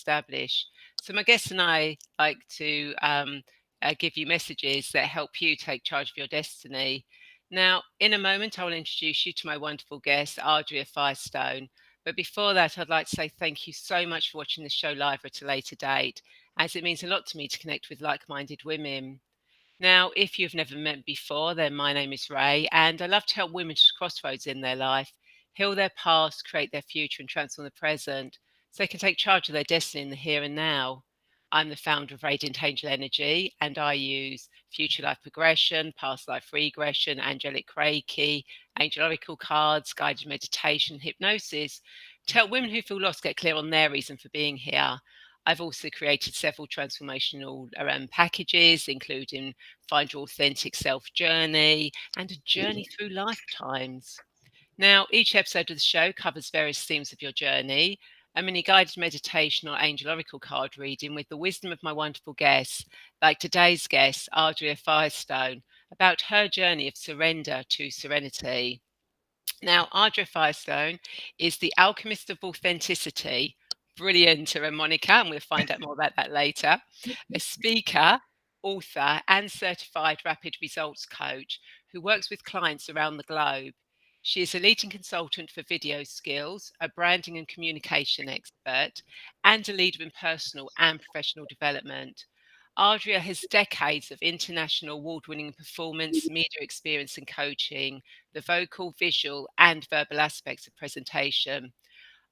establish. So my guests and I like to give you messages that help you take charge of your destiny. Now, in a moment, I will introduce you to my wonderful guest, Adria Firestone. But before that, I'd like to say thank you so much for watching the show live at a later date, as it means a lot to me to connect with like-minded women. Now, if you've never met before, then my name is Ray, and I love to help women to crossroads in their life, heal their past, create their future, and transform the present so they can take charge of their destiny in the here and now. I'm the founder of Radiant Angel Energy, and I use future life progression, past life regression, angelic Reiki, angel oracle cards, guided meditation, hypnosis to help women who feel lost get clear on their reason for being here. I've also created several transformational packages, including Find Your Authentic Self Journey and a Journey Through Lifetimes. Now, each episode of the show covers various themes of your journey, a mini guided meditation or angel oracle card reading with the wisdom of my wonderful guests, like today's guest, Adria Firestone, about her journey of surrender to serenity. Now, Adria Firestone is the Alchemist of Authenticity. Brilliant, her moniker, and we'll find out more about that later. A speaker, author, and certified rapid results coach who works with clients around the globe. She is a leading consultant for video skills, a branding and communication expert, and a leader in personal and professional development. Adria has decades of international award-winning performance, media experience and coaching, the vocal, visual, and verbal aspects of presentation.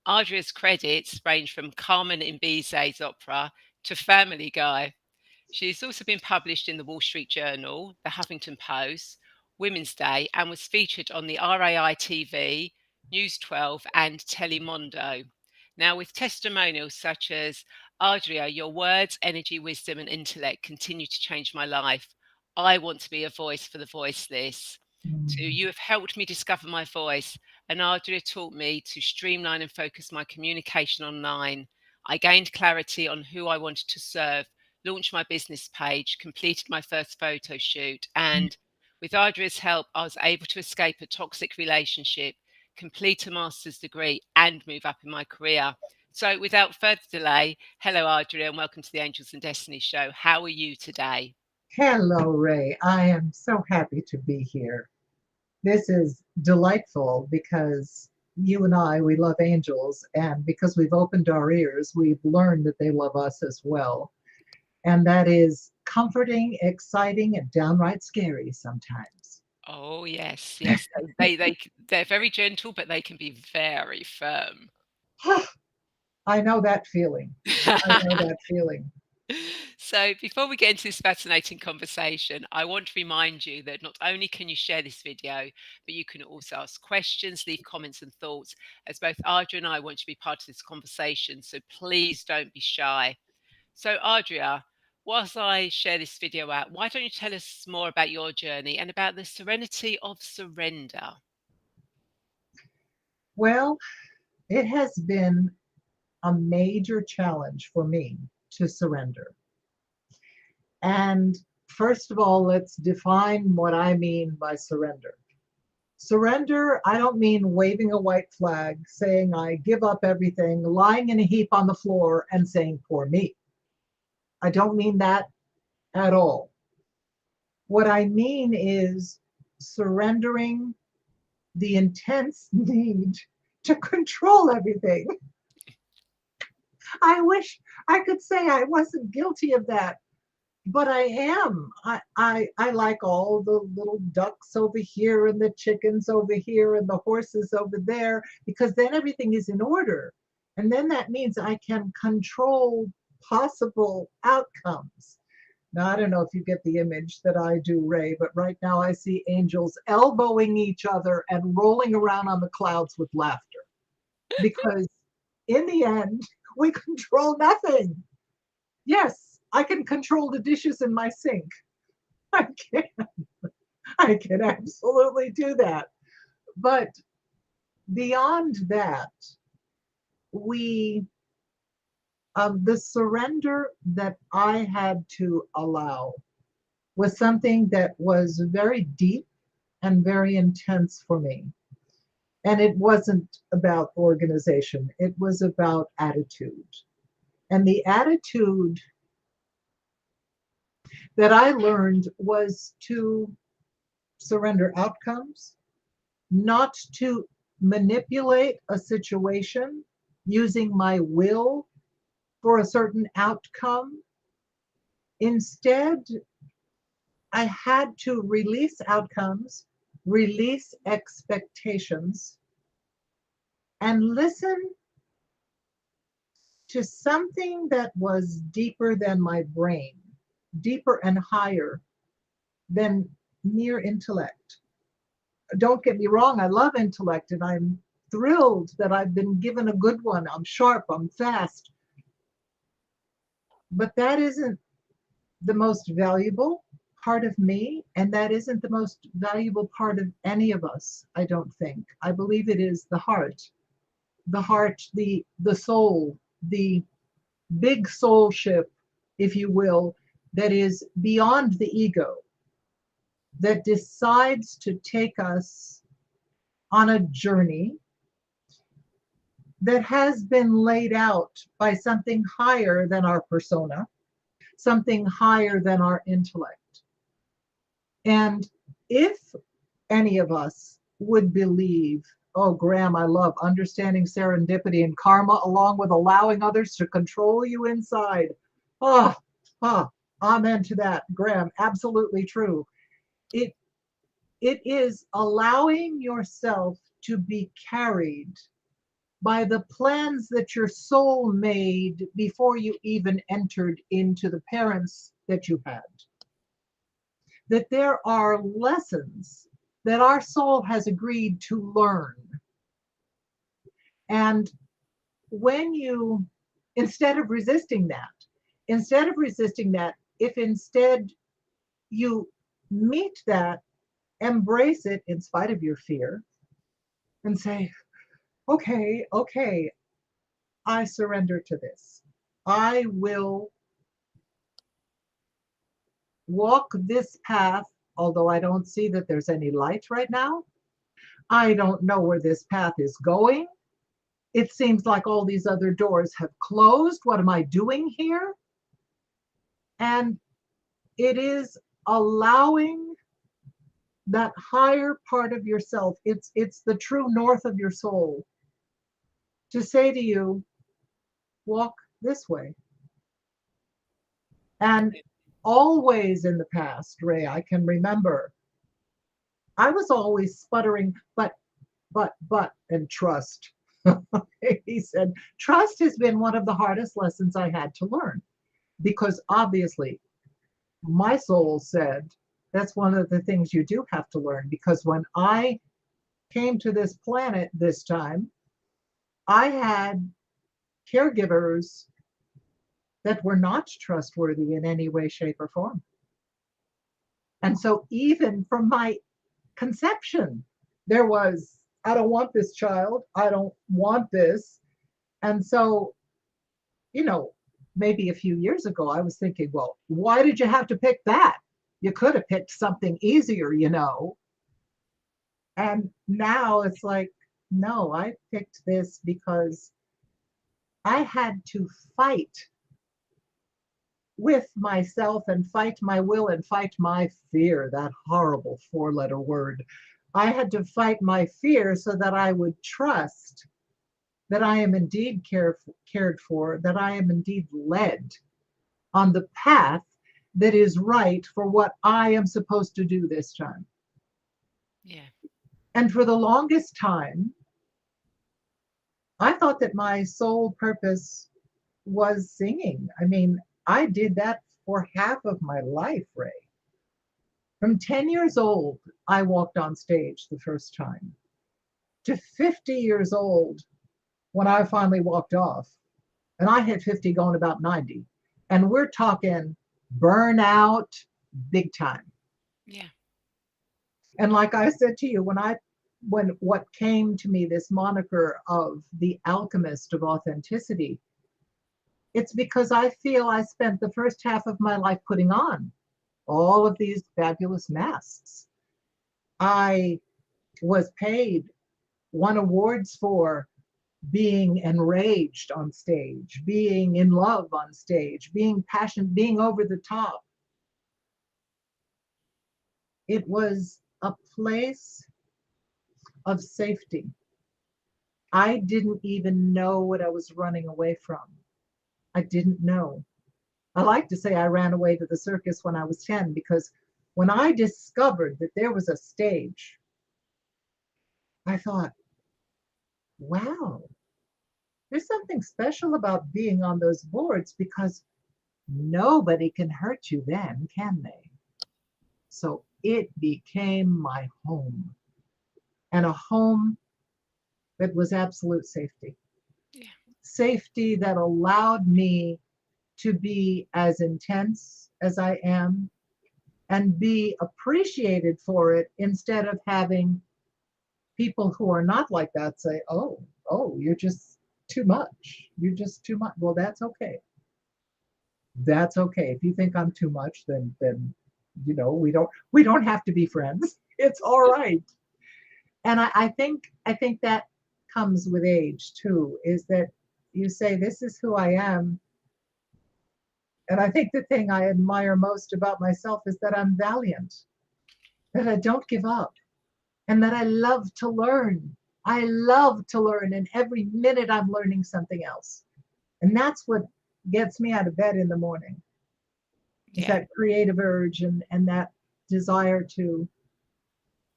Adria's credits range from Carmen in Bizet's opera to Family Guy. She's also been published in the Wall Street Journal, the Huffington Post, Women's Day, and was featured on the RAI TV, News 12, and Telemundo. Now, with testimonials such as, Adria, your words, energy, wisdom, and intellect continue to change my life. I want to be a voice for the voiceless. To you have helped me discover my voice, and Adria taught me to streamline and focus my communication online. I gained clarity on who I wanted to serve, launched my business page, completed my first photo shoot, and with Adria's help, I was able to escape a toxic relationship, complete a master's degree, and move up in my career. So, without further delay, hello, Adria, and welcome to the Angels and Destiny show. How are you today? Hello, Ray. I am so happy to be here. This is delightful because you and I, we love angels, and because we've opened our ears, we've learned that they love us as well. And that is comforting, exciting, and downright scary sometimes. Oh, yes, yes. They're very gentle, but they can be very firm. I know that feeling. I know that feeling. So, before we get into this fascinating conversation, I want to remind you that not only can you share this video, but you can also ask questions, leave comments and thoughts, as both Adria and I want to be part of this conversation. So, please don't be shy. So, Adria, whilst I share this video out, why don't you tell us more about your journey and about the Serenity of Surrender? Well, it has been a major challenge for me to surrender. And first of all, let's define what I mean by surrender. Surrender, I don't mean waving a white flag, saying I give up everything, lying in a heap on the floor and saying, poor me. I don't mean that at all. What I mean is surrendering the intense need to control everything. I wish I could say I wasn't guilty of that, but I am. I like all the little ducks over here and the chickens over here and the horses over there, because then everything is in order. And then that means I can control possible outcomes. Now, I don't know if you get the image that I do, Ray, but right now I see angels elbowing each other and rolling around on the clouds with laughter. Because in the end, we control nothing. Yes, I can control the dishes in my sink. I can. I can absolutely do that. But beyond that, we the surrender that I had to allow was something that was very deep and very intense for me. And it wasn't about organization, it was about attitude. And the attitude that I learned was to surrender outcomes, not to manipulate a situation using my will for a certain outcome. Instead, I had to release outcomes, release expectations, and listen to something that was deeper than my brain, deeper and higher than mere intellect. Don't get me wrong, I love intellect and I'm thrilled that I've been given a good one. I'm sharp, I'm fast. But that isn't the most valuable part of me, and that isn't the most valuable part of any of us, I don't think. I believe it is the heart, the soul, the big soul ship, if you will, that is beyond the ego, that decides to take us on a journey that has been laid out by something higher than our persona, something higher than our intellect. And if any of us would believe, oh, Graham, I love understanding serendipity and karma along with allowing others to control you inside. Oh, amen to that, Graham. Absolutely true. It is allowing yourself to be carried by the plans that your soul made before you even entered into the parents that you had. That there are lessons that our soul has agreed to learn. And when you, instead of resisting that, if instead you meet that, embrace it in spite of your fear, and say, okay, I surrender to this. I will walk this path, although I don't see that there's any light right now. I don't know where this path is going. It seems like all these other doors have closed. What am I doing here? And it is allowing that higher part of yourself, it's the true north of your soul, to say to you, walk this way. And always in the past, Ray, I can remember, I was always sputtering, but, and trust. He said, trust has been one of the hardest lessons I had to learn, because obviously my soul said, that's one of the things you do have to learn, because when I came to this planet this time, I had caregivers that were not trustworthy in any way, shape, or form. And so even from my conception, there was, I don't want this child. I don't want this. And so, maybe a few years ago, I was thinking, well, why did you have to pick that? You could have picked something easier, And now it's like, no, I picked this because I had to fight with myself and fight my will and fight my fear, that horrible 4-letter word. I had to fight my fear so that I would trust that I am indeed cared for, that I am indeed led on the path that is right for what I am supposed to do this time. Yeah. And for the longest time, I thought that my sole purpose was singing. I mean, I did that for half of my life, Ray. From 10 years old, I walked on stage the first time, to 50 years old when I finally walked off. And I hit 50 going about 90. And we're talking burnout big time. Yeah. And like I said to you, when what came to me, this moniker of the Alchemist of Authenticity, it's because I feel I spent the first half of my life putting on all of these fabulous masks. I was paid, won awards for, being enraged on stage, being in love on stage, being passionate, being over the top. It was a place of safety. I didn't even know what I was running away from. I didn't know. I like to say I ran away to the circus when I was 10, because when I discovered that there was a stage, I thought, wow, there's something special about being on those boards, because nobody can hurt you then, can they? So it became my home, and a home that was absolute safety. Yeah. Safety that allowed me to be as intense as I am and be appreciated for it, instead of having people who are not like that say, oh, you're just too much. You're just too much. Well, that's okay. That's okay. If you think I'm too much, then we don't have to be friends. It's all right. And I think that comes with age too, is that you say, this is who I am. And I think the thing I admire most about myself is that I'm valiant, that I don't give up, and that I love to learn. I love to learn, and every minute I'm learning something else. And that's what gets me out of bed in the morning, is Yeah. that creative urge, and that desire to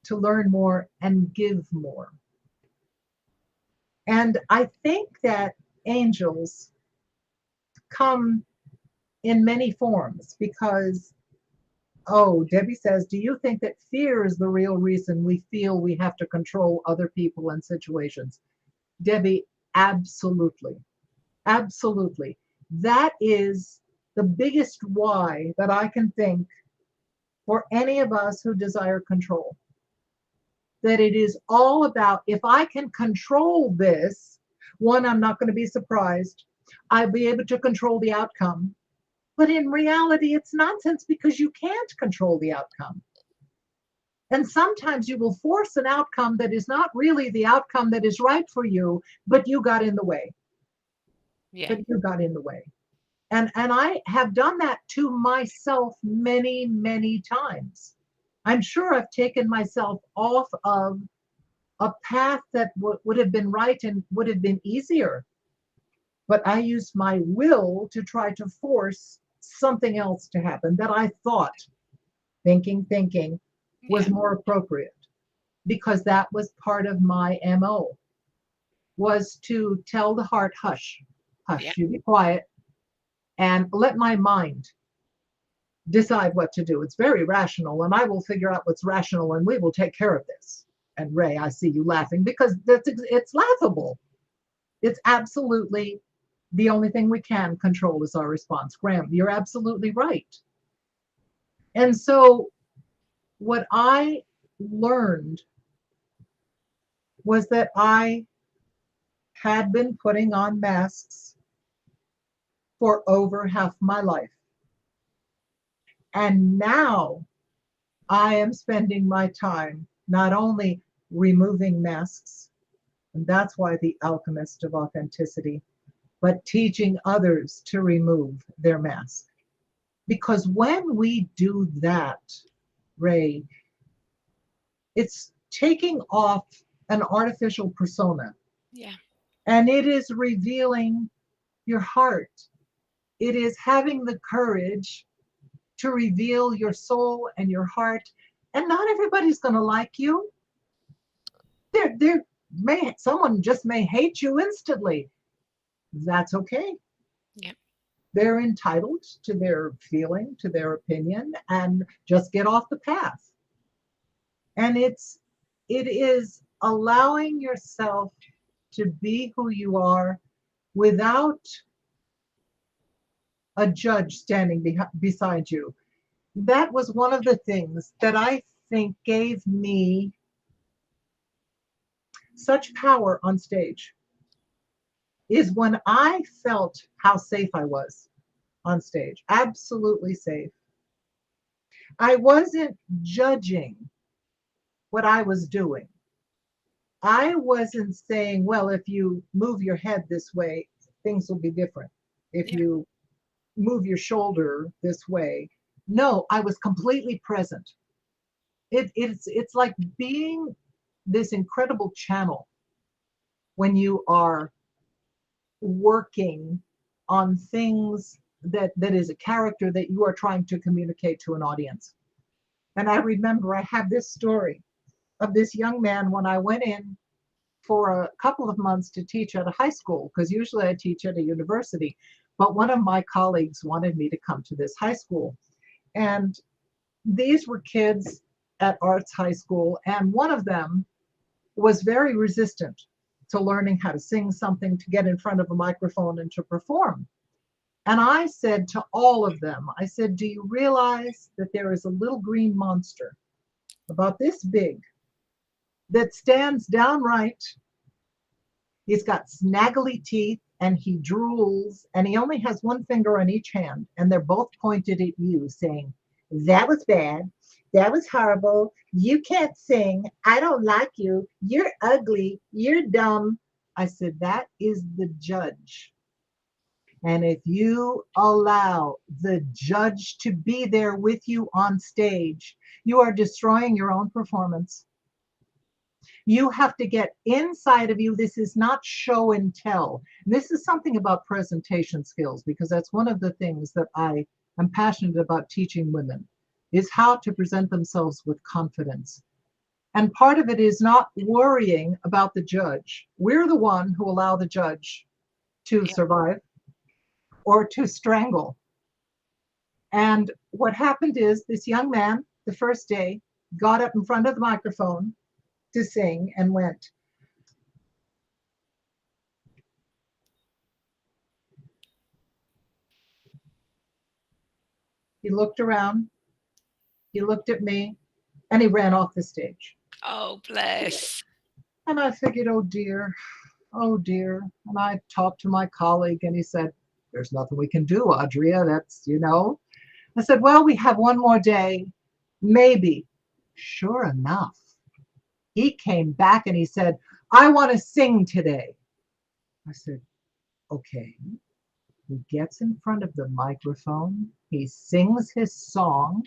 learn more and give more. And I think that angels come in many forms, because, oh, Debbie says, do you think that fear is the real reason we feel we have to control other people and situations? Debbie, absolutely. Absolutely. That is the biggest why that I can think for any of us who desire control. That it is all about, if I can control this, one, I'm not going to be surprised. I'll be able to control the outcome. But in reality, it's nonsense, because you can't control the outcome. And sometimes you will force an outcome that is not really the outcome that is right for you, but you got in the way. Yeah. But you got in the way. And I have done that to myself many, many times. I'm sure I've taken myself off of a path that would have been right and would have been easier. But I used my will to try to force something else to happen that I thought, thinking was Yeah. more appropriate, because that was part of my MO, was to tell the heart, hush, Yeah. hush, you be quiet, and let my mind decide what to do. It's very rational, and I will figure out what's rational, and we will take care of this. And Ray, I see you laughing, because it's laughable. It's absolutely the only thing we can control is our response. Graham, you're absolutely right. And so what I learned was that I had been putting on masks for over half my life. And now I am spending my time not only removing masks, and that's why the Alchemist of Authenticity, but teaching others to remove their mask. Because when we do that, Ray, it's taking off an artificial persona, Yeah. and it is revealing your heart. It is having the courage to reveal your soul and your heart. And not everybody's going to like you. Someone just may hate you instantly. That's okay. Yeah. They're entitled to their feeling, to their opinion, and just get off the path. And it is allowing yourself to be who you are without a judge standing beside you. That was one of the things that I think gave me such power on stage, is when I felt how safe I was on stage. Absolutely safe. I wasn't judging what I was doing. I wasn't saying, well, if you move your head this way, things will be different. If Yeah. you move your shoulder this way. No, I was completely present. It's like being this incredible channel when you are working on things that is a character that you are trying to communicate to an audience. And I remember I have this story of this young man when I went in for a couple of months to teach at a high school, because usually I teach at a university. But one of my colleagues wanted me to come to this high school. And these were kids at Arts High School, and one of them was very resistant to learning how to sing something, to get in front of a microphone and to perform. And I said to all of them, I said, do you realize that there is a little green monster about this big that stands downright? He's got snaggly teeth and he drools and he only has one finger on each hand and they're both pointed at you saying, that was bad. That was horrible. You can't sing. I don't like you. You're ugly. You're dumb. I said, that is the judge. And if you allow the judge to be there with you on stage, you are destroying your own performance. You have to get inside of you. This is not show and tell. This is something about presentation skills, because that's one of the things that I am passionate about teaching women, is how to present themselves with confidence. And part of it is not worrying about the judge. We're the one who allow the judge to Yeah. survive or to strangle. And what happened is this young man, the first day, got up in front of the microphone to sing and went, he looked around, he looked at me, and he ran off the stage. Oh, bless. And I figured, oh dear, oh dear. And I talked to my colleague and he said, there's nothing we can do, Adria. That's. I said, well, we have one more day, maybe. Sure enough, he came back and he said, I want to sing today. I said, okay. He gets in front of the microphone, he sings his song,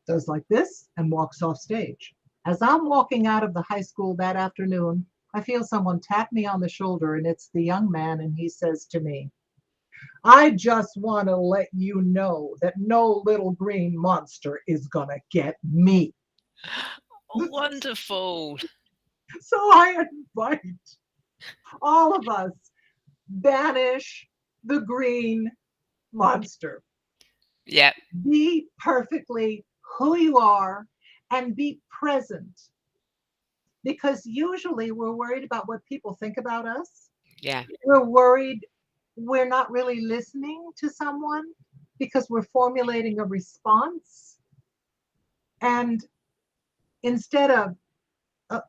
does like this, and walks off stage. As I'm walking out of the high school that afternoon, I feel someone tap me on the shoulder, and it's the young man, and he says to me, I just want to let you know that no little green monster is going to get me. Wonderful. So I invite all of us, banish the green monster. Yeah. Be perfectly who you are and be present. Because usually we're worried about what people think about us. Yeah. We're worried we're not really listening to someone because we're formulating a response. And instead of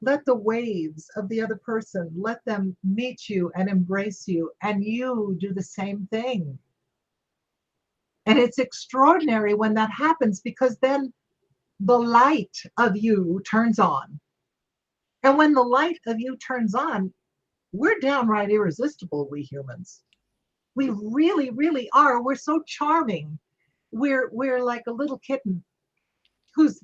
let the waves of the other person, let them meet you and embrace you, and you do the same thing. And it's extraordinary when that happens, because then the light of you turns on. And when the light of you turns on, we're downright irresistible, we humans. We really, really are. We're so charming. We're like a little kitten who's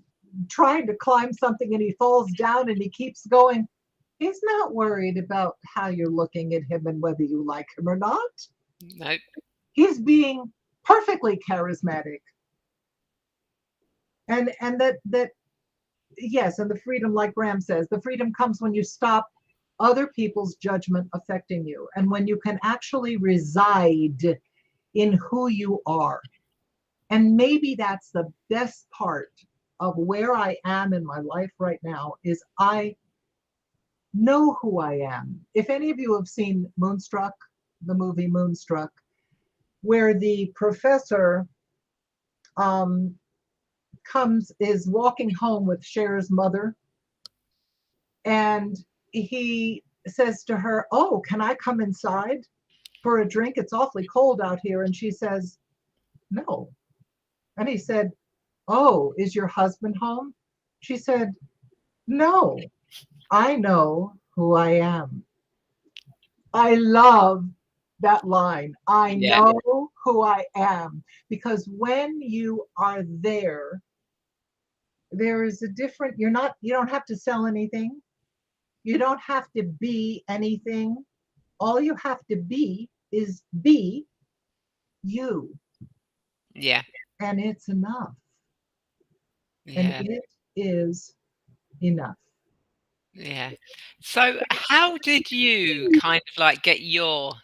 trying to climb something and he falls down and he keeps going. He's not worried about how you're looking at him and whether you like him or not. No. He's being perfectly charismatic. And that yes, and the freedom, like Graham says, the freedom comes when you stop other people's judgment affecting you, and when you can actually reside in who you are. And maybe that's the best part of where I am in my life right now, is I know who I am. If any of you have seen Moonstruck, the movie Moonstruck, where the professor um, is walking home with Cher's mother, and he says to her, oh, can I come inside for a drink? It's awfully cold out here. And she says, no. And he said, oh, is your husband home? She said, No, I know who I am. I love that line. I Yeah, know who I am. Because when you are there, there is a different, you don't have to sell anything. You don't have to be anything. All you have to be is be you. yeah, And it's enough. And yeah, it is enough. yeah. So, how did you kind of like get your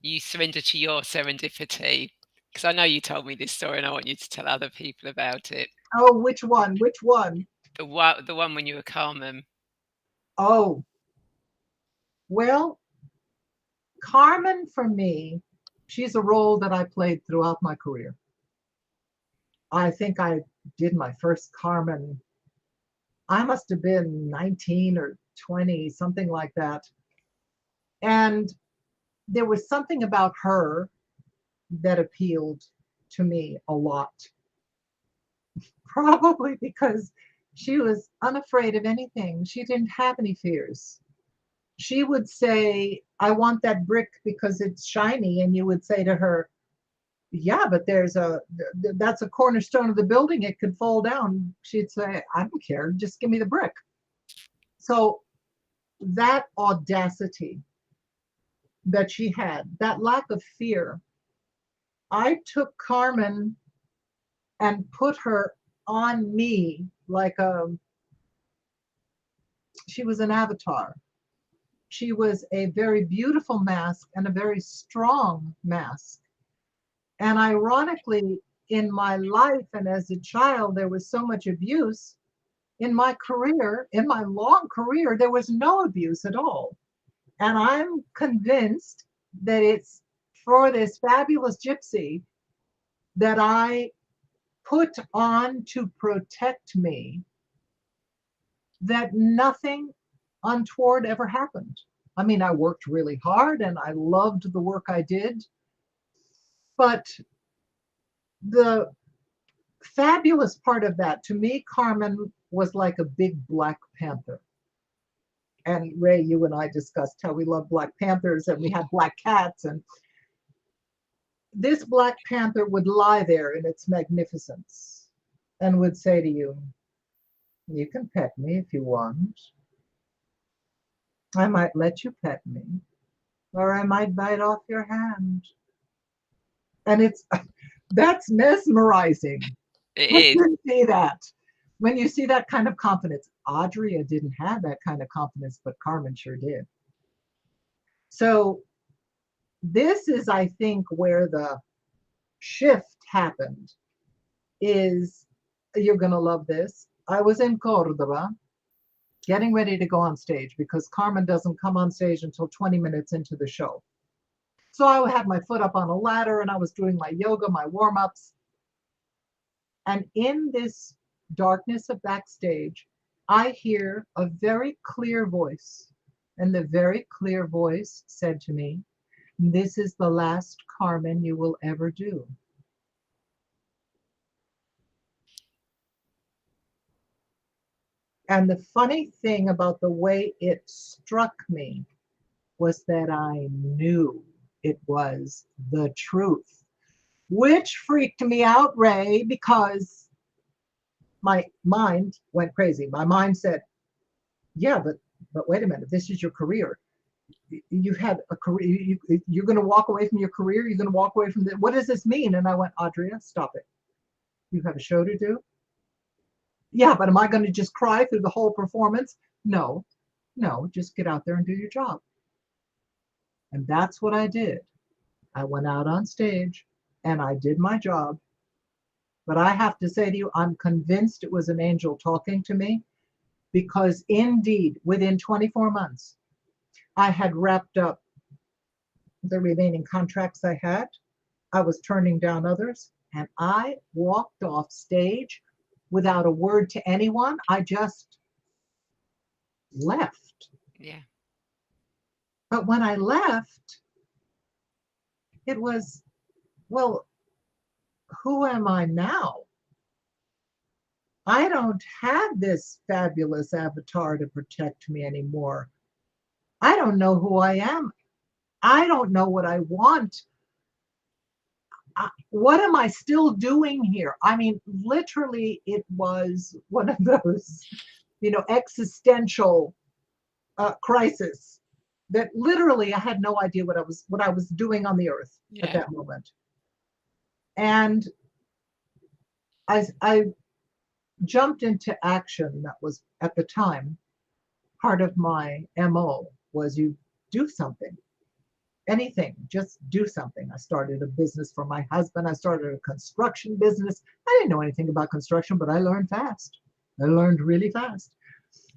you surrender to your serendipity? Because I know you told me this story, and I want you to tell other people about it. Oh, which one? Which one? The one when you were Carmen. Oh, well, Carmen for me, she's a role that I played throughout my career. I think I did my first Carmen. I must have been 19 or 20, something like that. And there was something about her that appealed to me a lot, probably because she was unafraid of anything. She didn't have any fears. She would say, I want that brick because it's shiny. And you would say to her, yeah, but that's a cornerstone of the building. It could fall down. She'd say, I don't care. Just give me the brick. So that audacity that she had, that lack of fear, I took Carmen and put her on me like she was an avatar. She was a very beautiful mask and a very strong mask. And ironically, in my life and as a child, there was so much abuse. In my career, in my long career, there was no abuse at all. And I'm convinced that it's for this fabulous gypsy that I put on to protect me that nothing untoward ever happened. I mean, I worked really hard and I loved the work I did, but the fabulous part of that to me, Carmen was like a big Black Panther. And Ray, you and I discussed how we love Black Panthers and we had black cats. And this Black Panther would lie there in its magnificence and would say to you, you can pet me if you want. I might let you pet me, or I might bite off your hand. And it's that's mesmerizing. It When is. you see that, when you see that kind of confidence, Adria didn't have that kind of confidence, but Carmen sure did. So this is, I think, where the shift happened. Is you're gonna love this. I was in Cordoba getting ready to go on stage because Carmen doesn't come on stage until 20 minutes into the show. So I had my foot up on a ladder and I was doing my yoga, my warm ups. And in this darkness of backstage, I hear a very clear voice. And the very clear voice said to me, this is the last Carmen you will ever do. And the funny thing about the way it struck me was that I knew it was the truth, which freaked me out, Ray, because my mind went crazy. My mind said, yeah, but wait a minute, this is your career. You've had a career. You're going to walk away from your career. You're going to walk away from the. What does this mean? And I went, Adria, stop it. You have a show to do. Yeah, but am I going to just cry through the whole performance? No, no, just get out there and do your job. And that's what I did. I went out on stage and I did my job. But I have to say to you, I'm convinced it was an angel talking to me because indeed, within 24 months, I had wrapped up the remaining contracts I had. I was turning down others, and I walked off stage without a word to anyone. I just left. Yeah. But when I left, it was, well, who am I now? I don't have this fabulous avatar to protect me anymore. I don't know who I am. I don't know what I want. What am I still doing here? I mean, literally, it was one of those, existential crisis that literally I had no idea what I was doing on the earth at Yeah. that moment. And I jumped into action. That was at the time part of my MO was you do something, anything, just do something. I started a business for my husband. I started a construction business. I didn't know anything about construction, but I learned fast. I learned really fast.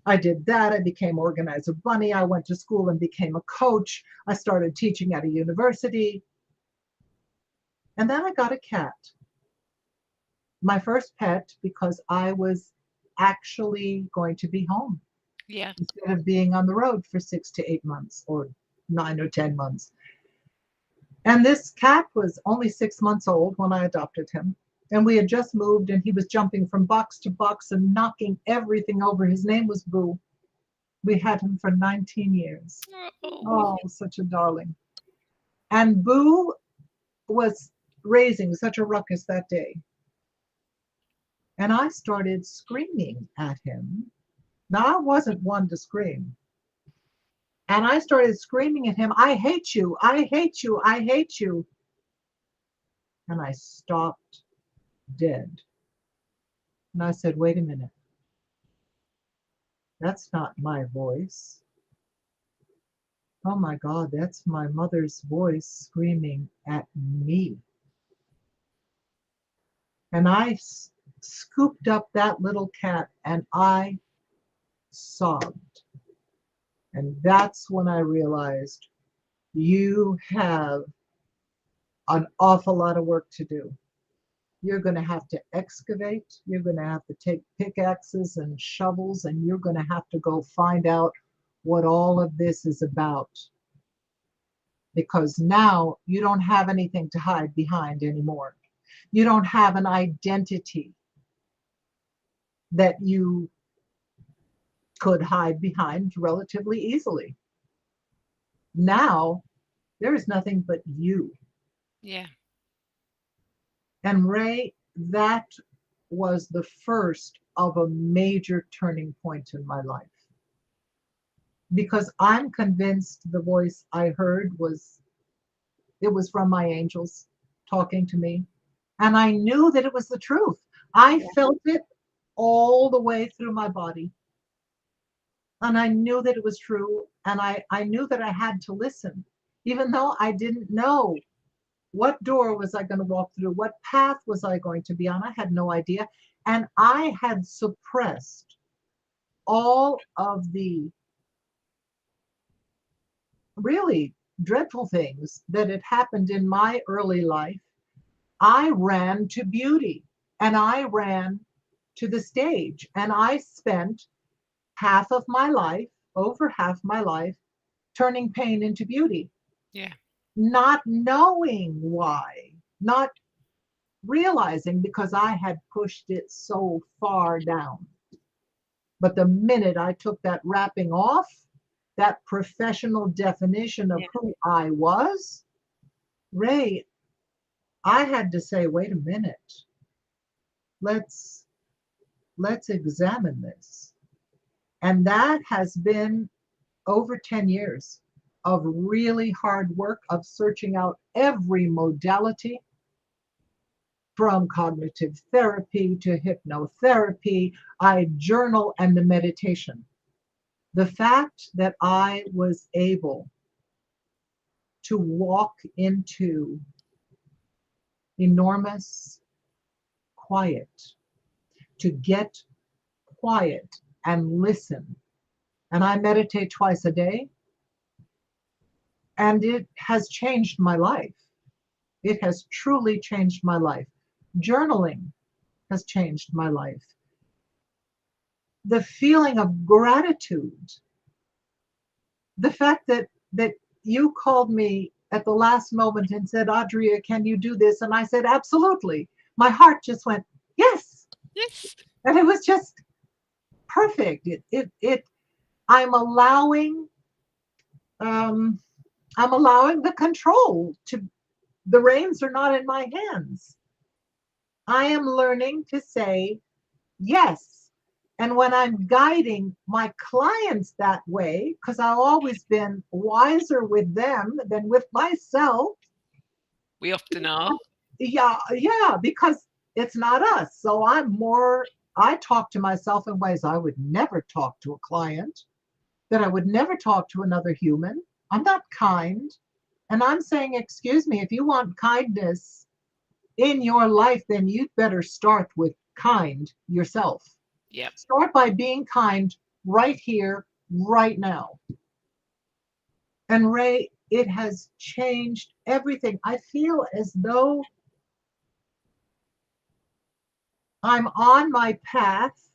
I did that. I became organizer bunny. I went to school and became a coach. I started teaching at a university. And then I got a cat, my first pet, because I was actually going to be home Yeah. instead of being on the road for 6 to 8 months or 9 or 10 months. And this cat was only 6 months old when I adopted him. And we had just moved, and he was jumping from box to box and knocking everything over. His name was Boo. We had him for 19 years. Oh, Oh, such a darling. And Boo was raising such a ruckus that day. And I started screaming at him. Now, I wasn't one to scream. And I started screaming at him, I hate you, I hate you, I hate you. And I stopped dead. And I said, wait a minute, that's not my voice. Oh my God, that's my mother's voice screaming at me. And I scooped up that little cat and I sobbed. And that's when I realized you have an awful lot of work to do. You're going to have to excavate. You're going to have to take pickaxes and shovels, and you're going to have to go find out what all of this is about. Because now you don't have anything to hide behind anymore. You don't have an identity that you could hide behind relatively easily. Now there is nothing but you. yeah. And Ray, that was the first of a major turning point in my life. Because I'm convinced the voice I heard it was from my angels talking to me. And I knew that it was the truth. I Yeah. felt it all the way through my body. And I knew that it was true. And I knew that I had to listen, even though I didn't know what door was I going to walk through, what path was I going to be on. I had no idea. And I had suppressed all of the really dreadful things that had happened in my early life. I ran to beauty and I ran to the stage, and I spent half of my life, over half my life, turning pain into beauty, Yeah. not knowing why, not realizing because I had pushed it so far down. But the minute I took that wrapping off, that professional definition of Yeah. who I was, Ray, I had to say, wait a minute, let's let's examine this. And that has been over 10 years of really hard work of searching out every modality from cognitive therapy to hypnotherapy. I journal and the meditation. The fact that I was able to walk into enormous quiet, to get quiet and listen. And I meditate twice a day, and it has changed my life. It has truly changed my life. Journaling has changed my life. The feeling of gratitude, the fact that you called me at the last moment and said, Adria, can you do this? And I said, absolutely. My heart just went, yes. Yes. And it was just perfect. I'm allowing, um, I'm allowing the control to, the reins are not in my hands. I am learning to say yes. And when I'm guiding my clients that way, because I've always been wiser with them than with myself. We often are. Yeah, because it's not us. So I talk to myself in ways I would never talk to a client, that I would never talk to another human. I'm not kind. And I'm saying, excuse me, if you want kindness in your life, then you'd better start with kind yourself. Yep. Start by being kind right here, right now. And Ray, it has changed everything. I feel as though I'm on my path.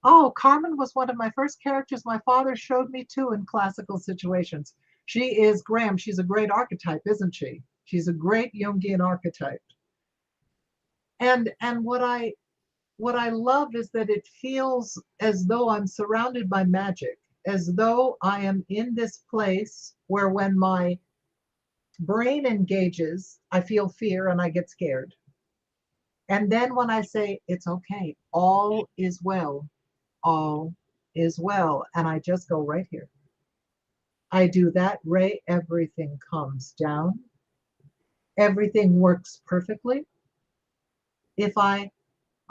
Oh, Carmen was one of my first characters my father showed me too in classical situations. She is Graham. She's a great archetype, isn't she? She's a great Jungian archetype. And what I love is that it feels as though I'm surrounded by magic, as though I am in this place where when my brain engages, I feel fear and I get scared. And then when I say, it's okay, all is well, and I just go right here. I do that, Ray, everything comes down. Everything works perfectly. If I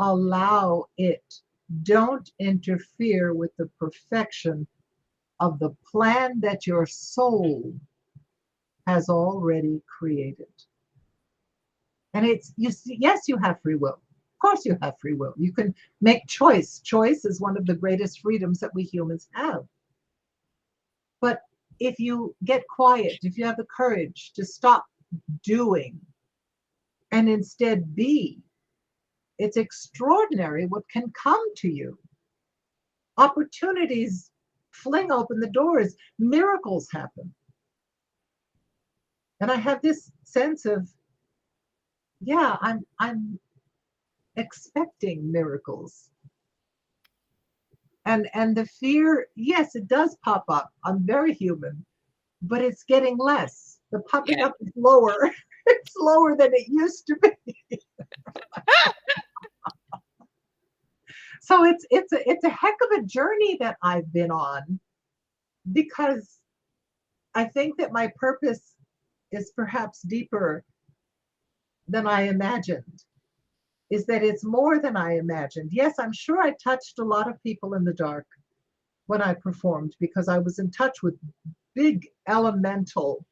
allow it, don't interfere with the perfection of the plan that your soul has already created. And it's, you see, yes, you have free will. Of course, you have free will. You can make choice. Choice is one of the greatest freedoms that we humans have. But if you get quiet, if you have the courage to stop doing and instead be, it's extraordinary what can come to you. Opportunities fling open the doors, miracles happen. And I have this sense of, yeah, I'm expecting miracles. And the fear, yes, it does pop up. I'm very human, but it's getting less. The popping Yeah. up is lower. It's lower than it used to be. So it's a heck of a journey that I've been on, because I think that my purpose is perhaps deeper than I imagined. Is that it's more than I imagined. Yes, I'm sure I touched a lot of people in the dark when I performed, because I was in touch with big elemental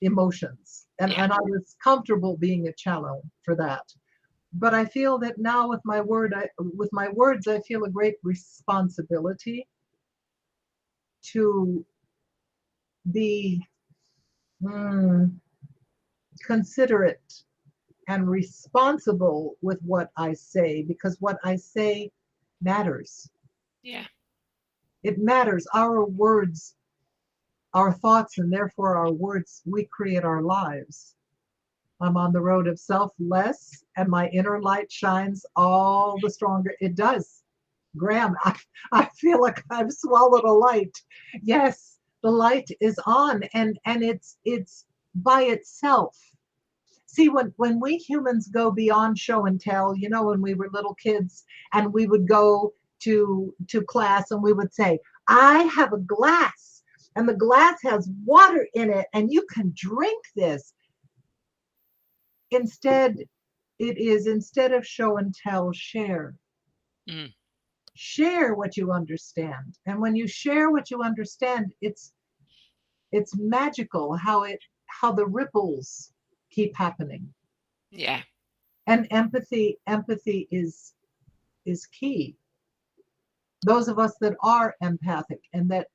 emotions, Yeah. and I was comfortable being a channel for that. But I feel that now with with my words, I feel a great responsibility to be considerate and responsible with what I say, because what I say matters. Yeah. It matters. Our words, our thoughts, and therefore our words, we create our lives. I'm on the road of selfless, and my inner light shines all the stronger. It does. Graham, I feel like I've swallowed a light. Yes, the light is on, and it's by itself. See, when we humans go beyond show and tell, you know, when we were little kids and we would go to class and we would say, I have a glass and the glass has water in it and you can drink this. Instead, instead of show and tell, share. Mm. Share what you understand. And when you share what you understand, it's magical how the ripples keep happening. Yeah. And empathy is key. Those of us that are empathic and that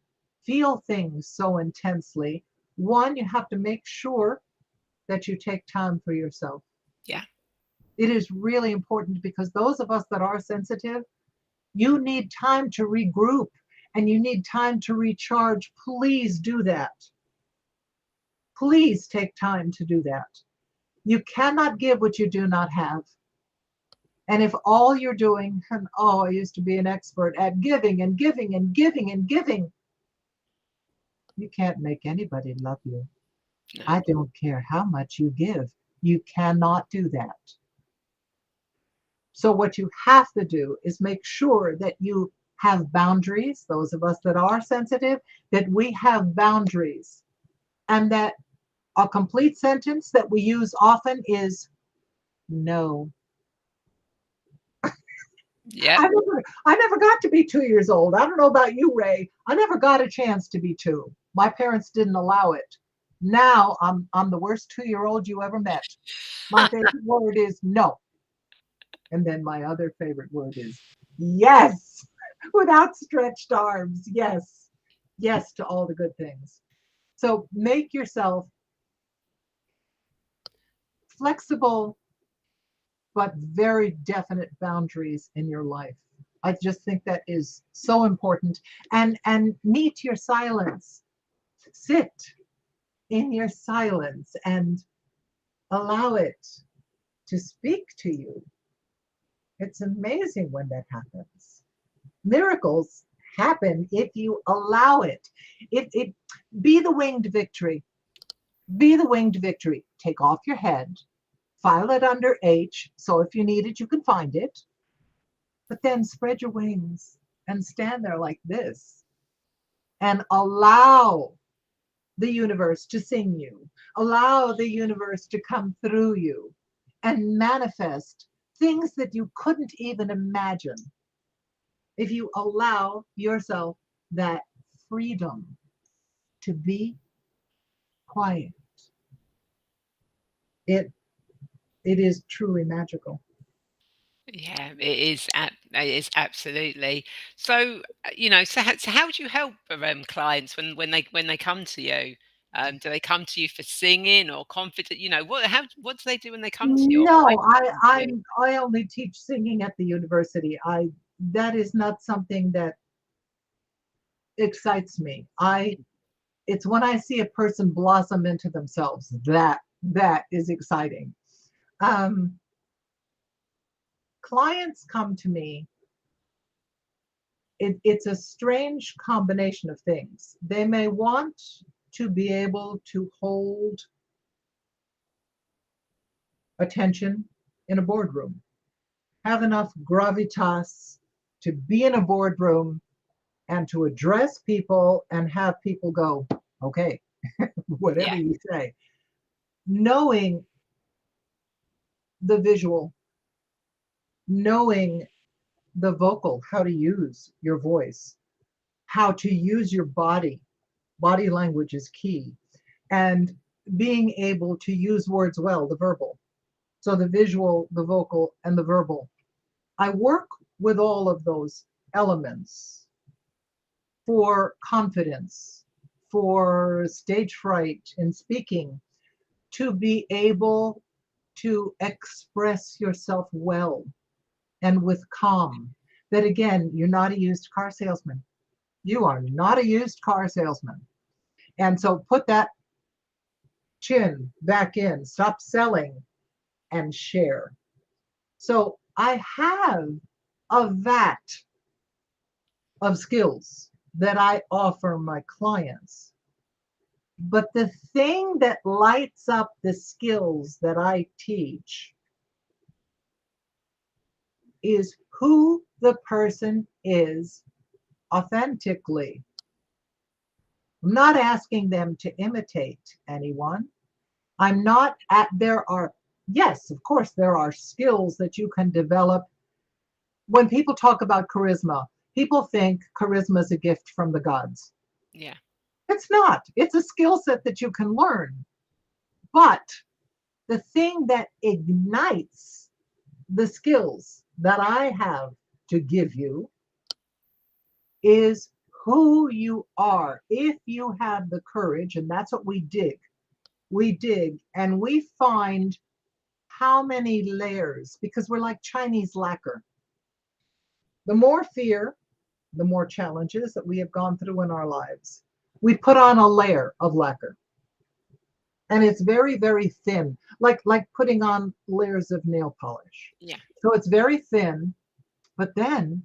feel things so intensely, one, you have to make sure that you take time for yourself. Yeah. It is really important, because those of us that are sensitive, you need time to regroup and you need time to recharge. Please do that. Please take time to do that. You cannot give what you do not have. And if all you're doing, and oh, I used to be an expert at giving and giving and giving and giving, you can't make anybody love you. No. I don't care how much you give. You cannot do that. So what you have to do is make sure that you have boundaries, those of us that are sensitive, that we have boundaries, and that a complete sentence that we use often is no. Yep. I never got to be 2 years old. I don't know about you, Ray. I never got a chance to be two. My parents didn't allow it. Now I'm the worst 2-year old you ever met. My favorite word is no. And then my other favorite word is yes, with outstretched arms. Yes. Yes to all the good things. So make yourself flexible, but very definite boundaries in your life. I just think that is so important. And meet your silence. Sit in your silence and allow it to speak to you. It's amazing when that happens. Miracles happen if you allow it. It be the winged victory. Be the winged victory. Take off your head, file it under H, so if you need it, you can find it. But then spread your wings and stand there like this and allow the universe to sing you. Allow the universe to come through you and manifest things that you couldn't even imagine if you allow yourself that freedom to be quiet. It it is truly magical. Yeah, it is absolutely. So, so how do you help clients when they come to you? Do they come to you for singing or confident? What do they do when they come to you? Or why No, do they come to you? I only teach singing at the university. I That is not something that excites me. I It's when I see a person blossom into themselves that is exciting. Um, Clients come to me. It's a strange combination of things. They may want to be able to hold attention in a boardroom, have enough gravitas to be in a boardroom and to address people and have people go, okay, whatever Yeah, you say, knowing the visual, knowing the vocal, how to use your voice, how to use your body. Body language is key. And being able to use words well, the verbal. So the visual, the vocal, and the verbal. I work with all of those elements for confidence, for stage fright in speaking, to be able to express yourself well and with calm. That again, you're not a used car salesman. You are not a used car salesman. And so put that chin back in, stop selling and share. So I have a vat of skills that I offer my clients. But the thing that lights up the skills that I teach is who the person is authentically. I'm not asking them to imitate anyone. I'm not at, there are, yes, of course, there are skills that you can develop. When people talk about charisma, people think charisma is a gift from the gods. yeah, It's not, it's a skill set that you can learn. But the thing that ignites the skills that I have to give you is who you are. If you have the courage, and that's what we dig and we find how many layers, because we're like Chinese lacquer. The more fear, the more challenges that we have gone through in our lives, we put on a layer of lacquer. and it's very, very thin, like putting on layers of nail polish. Yeah. So it's very thin, but then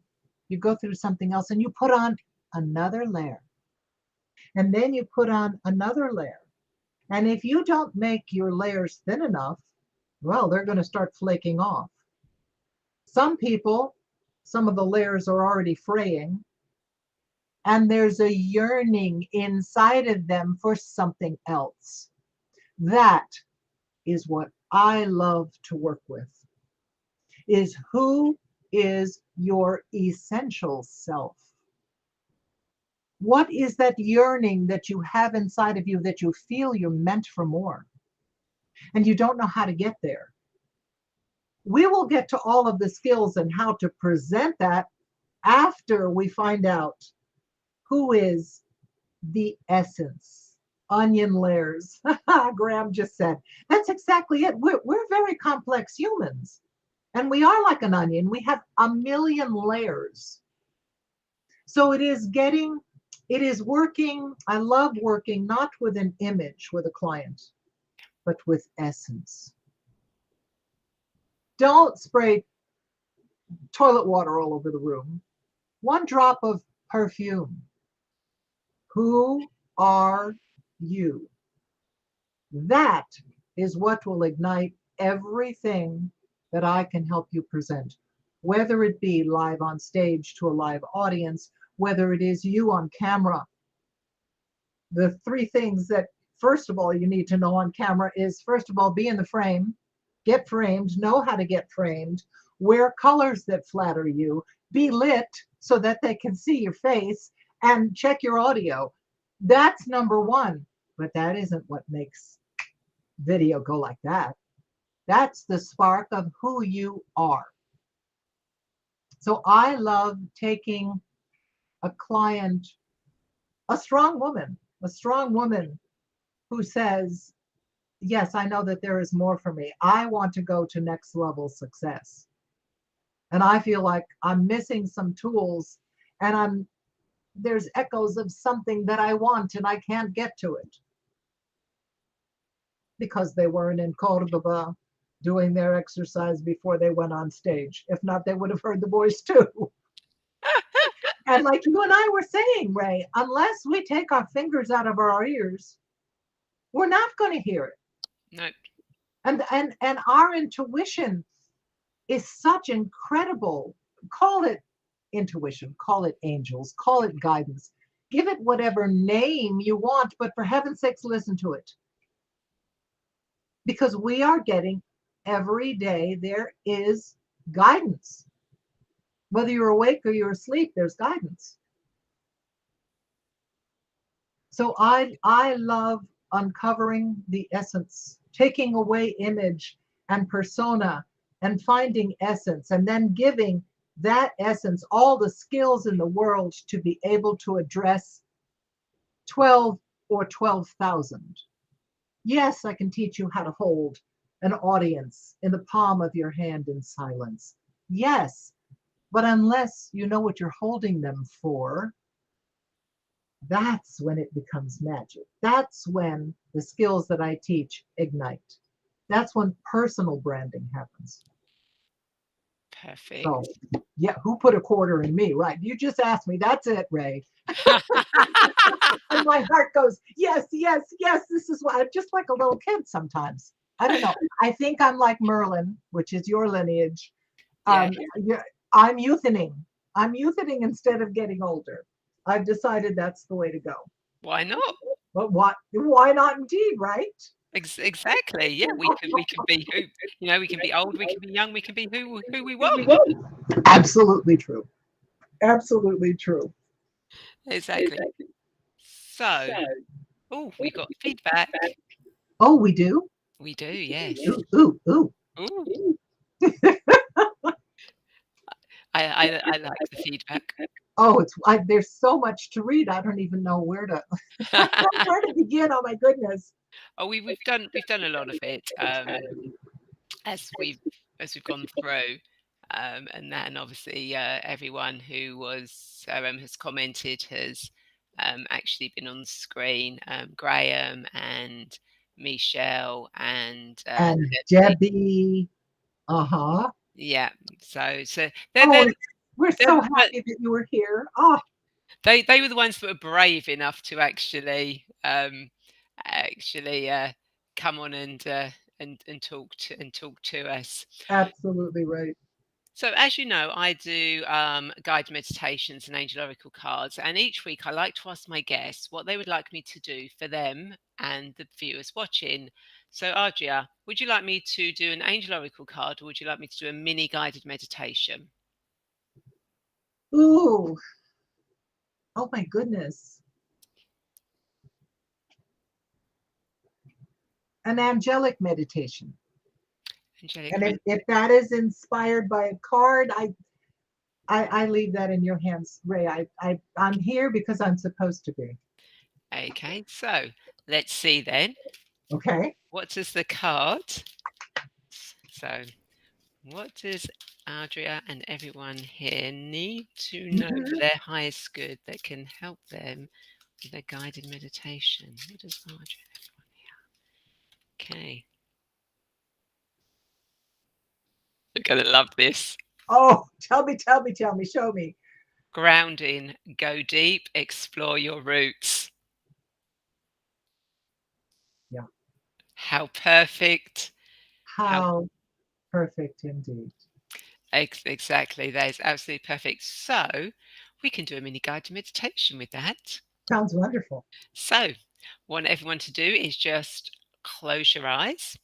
you go through something else and you put on another layer, and then you put on another layer. And if you don't make your layers thin enough, well, they're going to start flaking off. Some people, some of the layers are already fraying, and there's a yearning inside of them for something else. That is what I love to work with, is who is your essential self? What is that yearning that you have inside of you that you feel you're meant for more and you don't know how to get there? We will get to all of the skills and how to present that after we find out who is the essence. Onion layers. Graham just said. That's exactly it. We're very complex humans. And we are like an onion. We have a million layers. So it is working. I love working not with an image with a client, but with essence. Don't spray toilet water all over the room. One drop of perfume. Who are you? That is what will ignite everything that I can help you present, whether it be live on stage to a live audience, whether it is you on camera. The three things that, first of all, you need to know on camera is, first of all, be in the frame, get framed, know how to get framed, wear colors that flatter you, be lit so that they can see your face, and check your audio. That's number one. But that isn't what makes video go like that. That's the spark of who you are. So I love taking a client, a strong woman who says, yes, I know that there is more for me. I want to go to next level success. And I feel like I'm missing some tools, and there's echoes of something that I want and I can't get to it because they weren't in Cordoba doing their exercise before they went on stage. If not, they would have heard the voice too. And like you and I were saying, Ray, unless we take our fingers out of our ears, we're not going to hear it. No. And our intuition is such incredible. Call it intuition, call it angels, call it guidance. Give it whatever name you want, but for heaven's sakes, listen to it. Because we are getting every day, there is guidance. Whether you're awake or you're asleep, there's guidance. So I love uncovering the essence, taking away image and persona and finding essence, and then giving that essence all the skills in the world to be able to address 12 or 12,000. Yes, I can teach you how to hold an audience in the palm of your hand in silence. Yes, but unless you know what you're holding them for, that's when it becomes magic. That's when the skills that I teach ignite. That's when personal branding happens. Perfect. So, yeah, who put a quarter in me? Right. You just asked me. That's it, Ray. And my heart goes, yes, yes, yes. This is why I'm just like a little kid sometimes. I don't know. I think I'm like Merlin, which is your lineage. Yeah. I'm youthening. I'm youthening instead of getting older. I've decided that's the way to go. Why not? But what? Why not? Indeed, right? Exactly. Yeah, we can be who, we can be old, we can be young, we can be who we want. Absolutely true. Absolutely true. Exactly. So, oh, we got feedback. Oh, we do? We do, yes. Ooh, ooh. Ooh, I like the feedback. Oh, there's so much to read. I don't even know where to where to begin. Oh my goodness. Oh, we've done a lot of it as we've gone through, and obviously everyone who has commented has actually been on the screen. Graham and Michelle, and And Debbie. Debbie. Uh-huh. Yeah. So Oh, we're they're so the one- happy that you were here. Oh, they were the ones that were brave enough to actually come on and talk to us. absolutely right. So, as you know, I do guided meditations and angel oracle cards, and each week I like to ask my guests what they would like me to do for them and the viewers watching. So, Adria, would you like me to do an angel oracle card, or would you like me to do a mini guided meditation? Ooh, oh my goodness. An angelic meditation. Angelic, And if that is inspired by a card, I leave that in your hands, Ray. I'm here because I'm supposed to be. okay. So, let's see then. Okay. What does the card? So, what does Adria and everyone here need to know for Mhm. their highest good that can help them with a guided meditation? What does Adria and everyone here? Okay, you're going to love this. Oh, tell me, show me. Grounding, go deep, explore your roots. Yeah. How perfect. How How perfect indeed. exactly. That is absolutely perfect. So, we can do a mini guided meditation with that. Sounds wonderful. So, what I want everyone to do is just close your eyes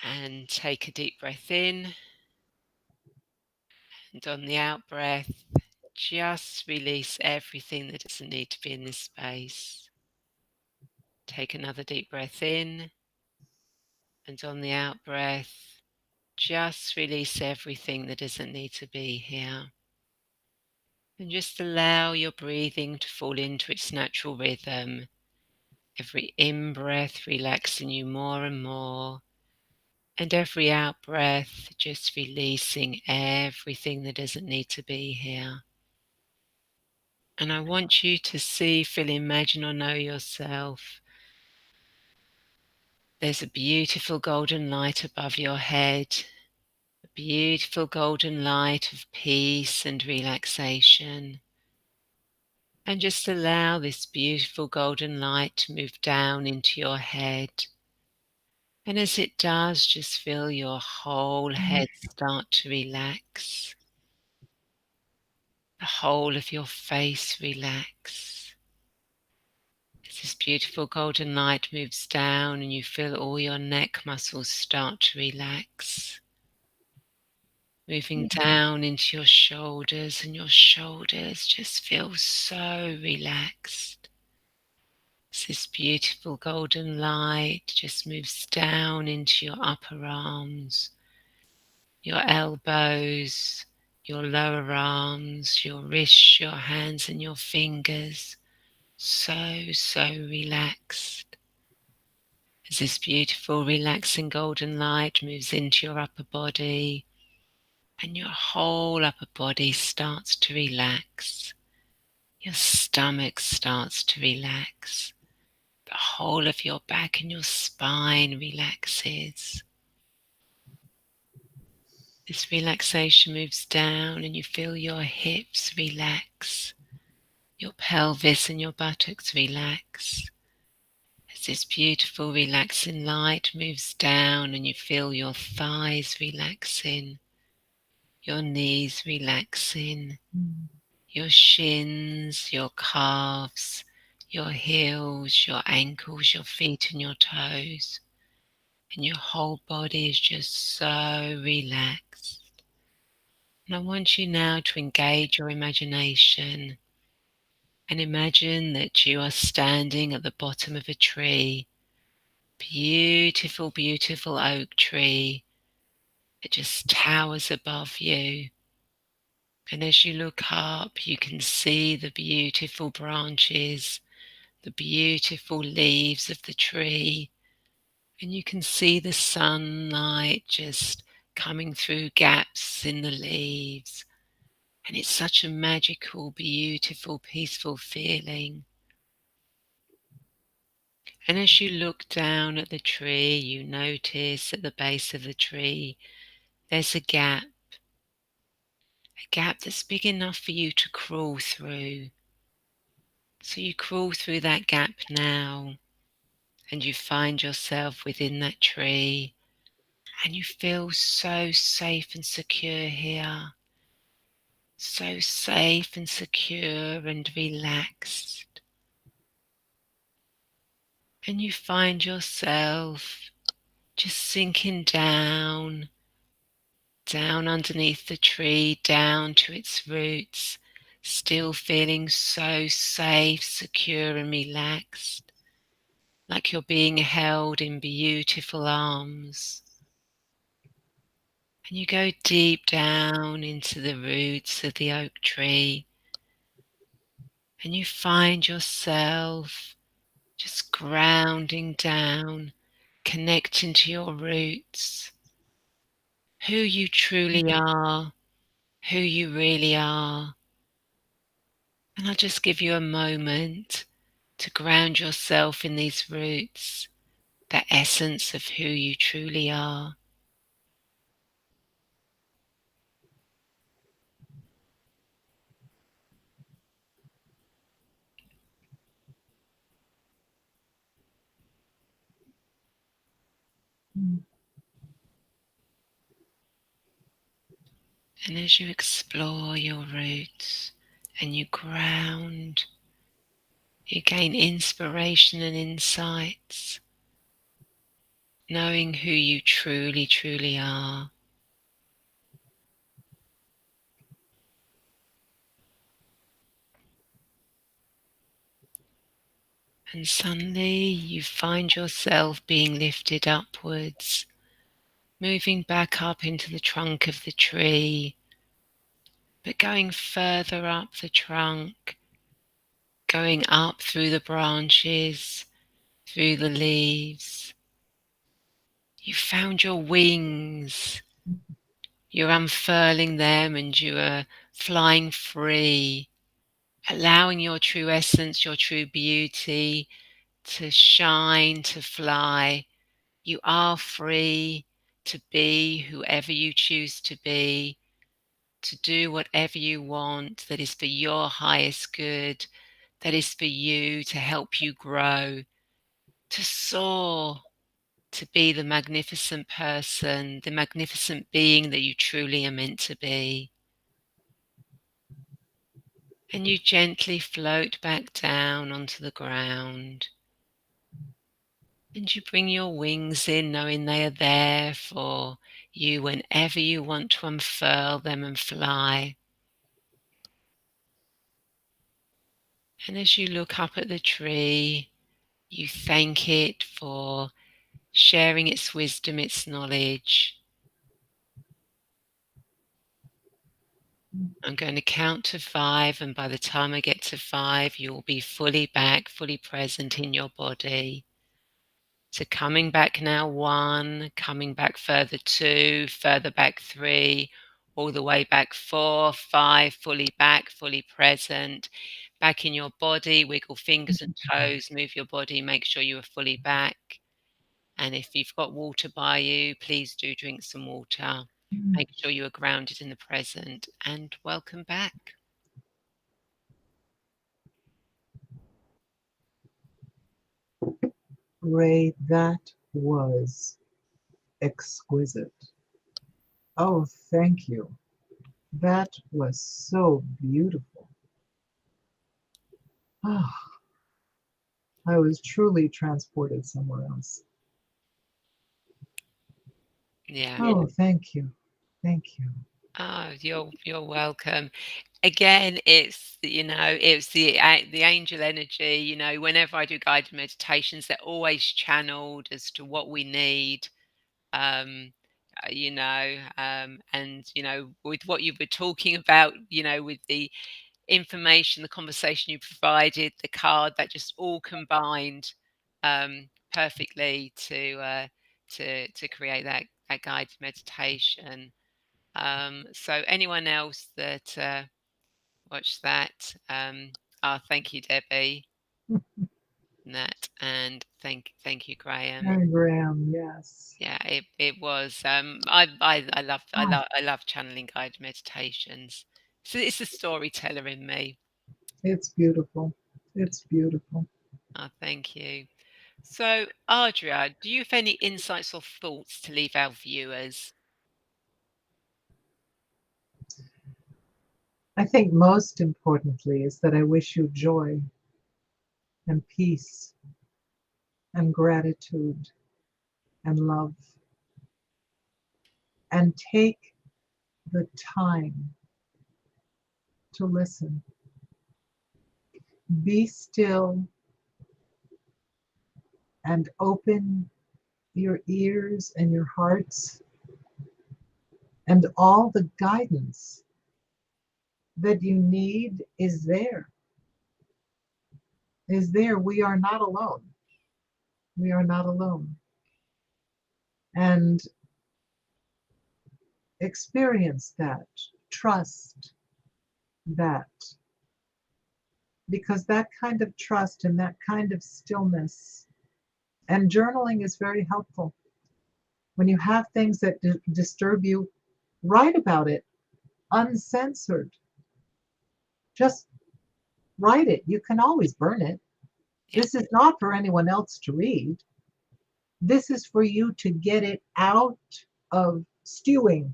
and take a deep breath in. And on the out breath, just release everything that doesn't need to be in this space. Take another deep breath in. And on the out breath, just release everything that doesn't need to be here. And just allow your breathing to fall into its natural rhythm. Every in breath relaxing you more and more. And every out breath, just releasing everything that doesn't need to be here. And I want you to see, feel, imagine, or know yourself. There's a beautiful golden light above your head, a beautiful golden light of peace and relaxation. And just allow this beautiful golden light to move down into your head. And as it does, just feel your whole head start to relax. The whole of your face relax. As this beautiful golden light moves down and you feel all your neck muscles start to relax. Moving down into your shoulders, and your shoulders just feel so relaxed. As this beautiful golden light just moves down into your upper arms, your elbows, your lower arms, your wrists, your hands and your fingers. So relaxed. As this beautiful relaxing golden light moves into your upper body, and your whole upper body starts to relax. Your stomach starts to relax. The whole of your back and your spine relaxes. This relaxation moves down and you feel your hips relax. Your pelvis and your buttocks relax. As this beautiful relaxing light moves down and you feel your thighs relaxing, your knees relaxing, your shins, your calves, your heels, your ankles, your feet and your toes. And your whole body is just so relaxed. And I want you now to engage your imagination and imagine that you are standing at the bottom of a tree. Beautiful, beautiful oak tree that just towers above you. And as you look up, you can see the beautiful branches, the beautiful leaves of the tree, and you can see the sunlight just coming through gaps in the leaves. And it's such a magical, beautiful, peaceful feeling. And as you look down at the tree, you notice at the base of the tree there's a gap that's big enough for you to crawl through. So you crawl through that gap now, and you find yourself within that tree, and you feel so safe and secure here. So safe and secure and relaxed. And you find yourself just sinking down underneath the tree, down to its roots, still feeling so safe, secure, and relaxed, like you're being held in beautiful arms. And you go deep down into the roots of the oak tree, and you find yourself just grounding down, connecting to your roots, who you truly are, who you really are. And I'll just give you a moment to ground yourself in these roots, that essence of who you truly are. And as you explore your roots and you ground, you gain inspiration and insights, knowing who you truly, truly are. And suddenly you find yourself being lifted upwards, moving back up into the trunk of the tree, but going further up the trunk, going up through the branches, through the leaves. You found your wings. You're unfurling them and you are flying free, allowing your true essence, your true beauty to shine, to fly. You are free to be whoever you choose to be, to do whatever you want that is for your highest good, that is for you, to help you grow, to soar, to be the magnificent person, the magnificent being that you truly are meant to be. And you gently float back down onto the ground. And you bring your wings in, knowing they are there for you whenever you want to unfurl them and fly. And as you look up at the tree, you thank it for sharing its wisdom, its knowledge. I'm going to count to 5, and by the time I get to 5, you'll be fully back, fully present in your body. So coming back now, 1, coming back further 2, further back 3, all the way back 4, 5, fully back, fully present. Back in your body, wiggle fingers and toes, move your body, make sure you are fully back. And if you've got water by you, please do drink some water. Make sure you are grounded in the present, and welcome back. Ray, that was exquisite. Oh, thank you. That was so beautiful. Oh, I was truly transported somewhere else. Yeah. Oh, thank you. Thank you. Oh, you're welcome. Again, it's the angel energy. Whenever I do guided meditations, they're always channeled as to what we need. Um, and with what you were talking about, with the information, the conversation you provided, the card, that just all combined perfectly to create that guided meditation. So anyone else that watched that? Thank you, Debbie. that. And thank you, Graham. And Graham, yes. Yeah, it was. I love channeling guided meditations. So it's the storyteller in me. It's beautiful. It's beautiful. Oh, thank you. So, Adria, do you have any insights or thoughts to leave our viewers? I think most importantly is that I wish you joy and peace and gratitude and love. And take the time to listen. Be still and open your ears and your hearts, and all the guidance that you need is there. Is there. We are not alone. We are not alone. And experience that, trust that, because that kind of trust and that kind of stillness, and journaling is very helpful. When you have things that disturb you, write about it, uncensored. Just write it. You can always burn it. Yeah, This is not for anyone else to read. This is for you to get it out of stewing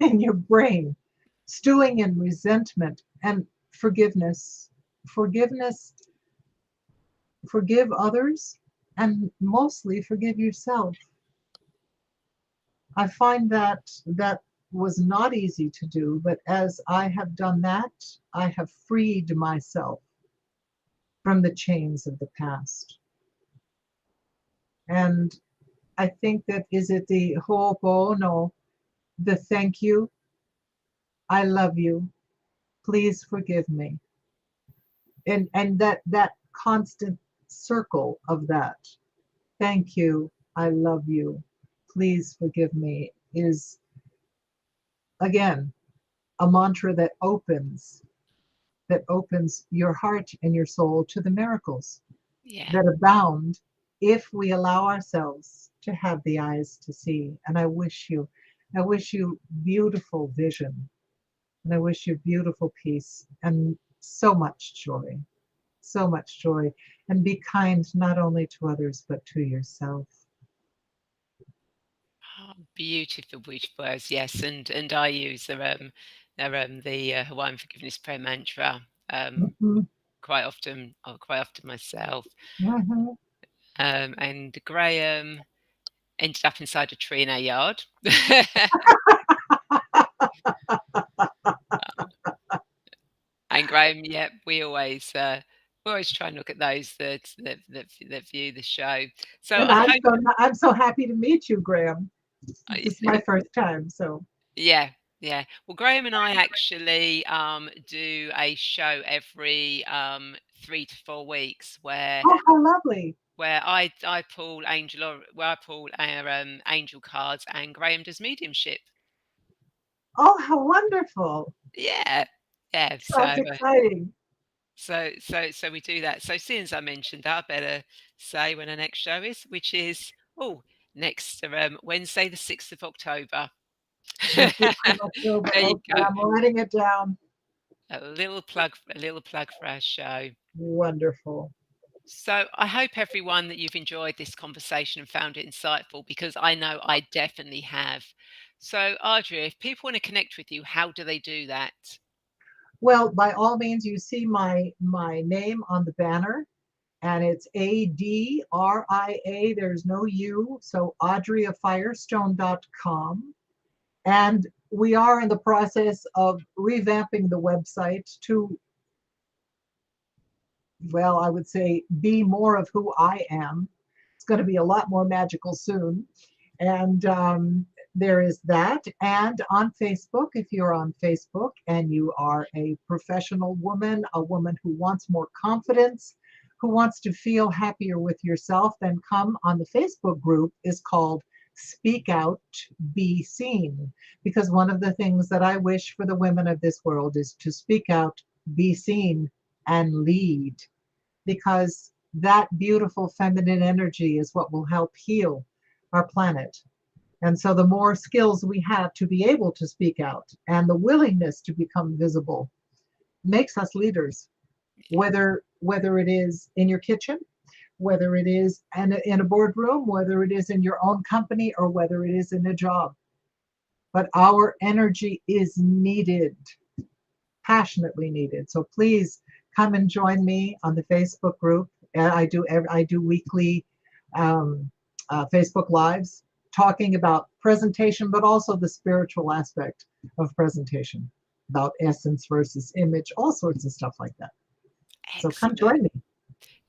in your brain, stewing in resentment and forgiveness. Forgiveness, forgive others, and mostly forgive yourself. I find that was not easy to do, but as I have done that, I have freed myself from the chains of the past. And I think that is it the ho'oponopono, the thank you, I love you, please forgive me. And that constant circle of that, thank you, I love you, please forgive me, is again a mantra that opens your heart and your soul to the miracles yeah. that abound if we allow ourselves to have the eyes to see. And I wish you beautiful vision, and I wish you beautiful peace and so much joy, so much joy. And be kind not only to others, but to yourself. Oh, beautiful, beautiful words. Yes, and I use the Hawaiian forgiveness prayer mantra Mhm, quite often myself. mhm. And Graham ended up inside a tree in our yard. And Graham, yeah, we always try and look at those that view the show. So And I hope, I'm so happy to meet you, Graham. This is my uh, first time, so yeah, yeah. Well, Graham and I actually do a show every 3 to 4 weeks oh, how lovely. where I pull our angel cards and Graham does mediumship. Oh, how wonderful. Yeah, yeah. Sounds exciting. So we do that. So seeing as I mentioned that, I better say when our next show is, which is next Wednesday, the 6th of October. The 6th of October. There you Okay, go. I'm writing it down. A little plug for our show. Wonderful. So I hope everyone that you've enjoyed this conversation and found it insightful, because I know I definitely have. So Adria, if people want to connect with you, how do they do that? Well, by all means, you see my name on the banner, and it's ADRIA. There's no U, so AdriaFirestone.com. And we are in the process of revamping the website to, well, I would say, be more of who I am. It's going to be a lot more magical soon. And there is that. And on Facebook, if you're on Facebook and you are a professional woman, a woman who wants more confidence, who wants to feel happier with yourself, then come on the Facebook group is called Speak Out, Be Seen. Because one of the things that I wish for the women of this world is to speak out, be seen, and lead. Because that beautiful feminine energy is what will help heal our planet. And so the more skills we have to be able to speak out and the willingness to become visible makes us leaders, whether it is in your kitchen, whether it is in a boardroom, whether it is in your own company, or whether it is in a job. But our energy is needed, passionately needed. So please come and join me on the Facebook group. And I do weekly um, Facebook lives talking about presentation, but also the spiritual aspect of presentation, about essence versus image, all sorts of stuff like that. So come Excellent. join me.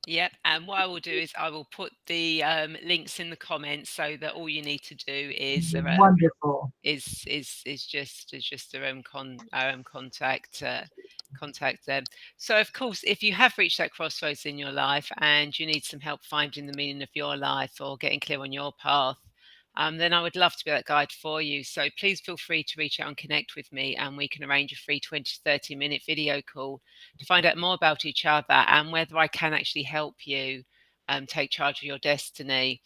Yep, and what I will do is I will put the links in the comments so that all you need to do Wonderful. is just our own contact them. So of course, if you have reached that crossroads in your life and you need some help finding the meaning of your life or getting clear on your path, then I would love to be that guide for you. So please feel free to reach out and connect with me, and we can arrange a free 20 to 30-minute video call to find out more about each other and whether I can actually help you take charge of your destiny.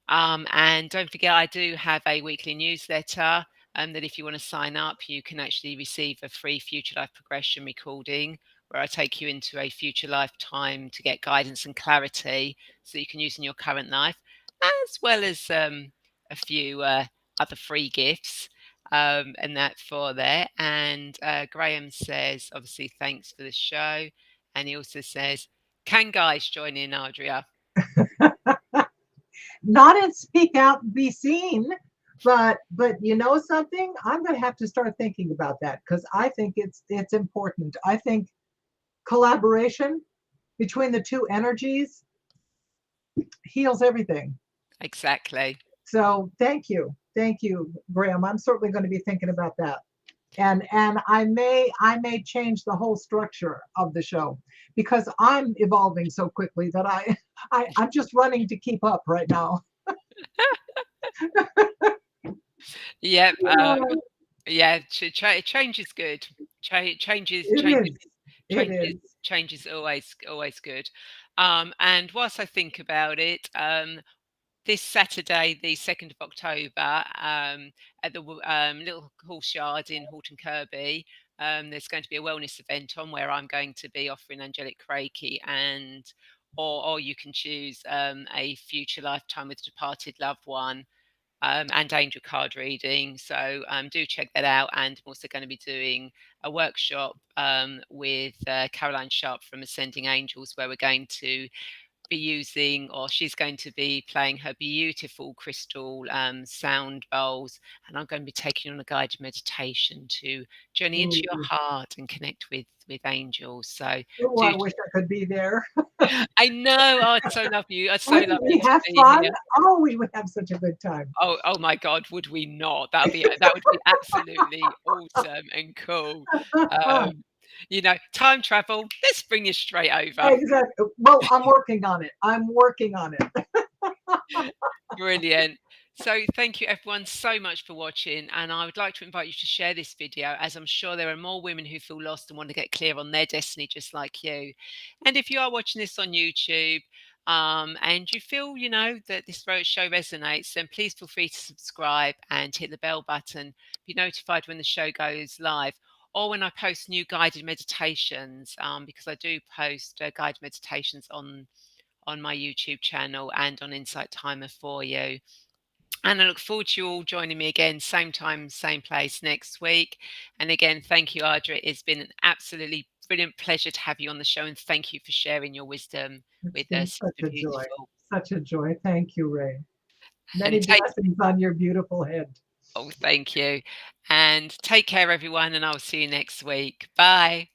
And don't forget, I do have a weekly newsletter that if you want to sign up, you can actually receive a free future life progression recording where I take you into a future lifetime to get guidance and clarity so you can use in your current life, as well as a few other free gifts and that for there. And Graham says, obviously, thanks for the show. And he also says, can guys join in, Adria? Not in speak out and be seen, but you know something? I'm going to have to start thinking about that because I think it's important. I think collaboration between the two energies heals everything. Exactly. So thank you, Graham. I'm certainly going to be thinking about that. And I may change the whole structure of the show because I'm evolving so quickly that I'm just running to keep up right now. Yep. Yeah, Yeah. Change is good. Changes, it changes, is. It changes, is. changes. Always good. And whilst I think about it, this Saturday, the 2nd of October, at the Little Horse Yard in Horton Kirby, there's going to be a wellness event on where I'm going to be offering angelic Reiki and or you can choose a future lifetime with a departed loved one and angel card reading. So do check that out. And I'm also going to be doing a workshop with Caroline Sharp from Ascending Angels, where we're going to be using, or she's going to be playing her beautiful crystal sound bowls, and I'm going to be taking on a guided meditation to journey into your Ooh, heart and connect with angels. So ooh, do I wish I could be there. I know, oh, I'd so love you. I'd so Wouldn't love you we to have be fun? here. Oh, we would have such a good time. Oh my God, would we not? That would be absolutely awesome and cool. Um, time travel. Let's bring you straight over. Exactly. Well, I'm working on it. I'm working on it. Brilliant. So thank you everyone so much for watching, and I would like to invite you to share this video, as I'm sure there are more women who feel lost and want to get clear on their destiny just like you. And if you are watching this on YouTube, and you feel that this show resonates, then please feel free to subscribe and hit the bell button, be notified when the show goes live or when I post new guided meditations, because I do post guided meditations on my YouTube channel and on Insight Timer for you. And I look forward to you all joining me again, same time, same place next week. And again, thank you, Audrey. It's been an absolutely brilliant pleasure to have you on the show. And thank you for sharing your wisdom It's with been us, such Sister a joy. Beautiful. Such a joy. Thank you, Ray. And Many blessings on your beautiful head. thank you. And take care, everyone. And I'll see you next week. Bye.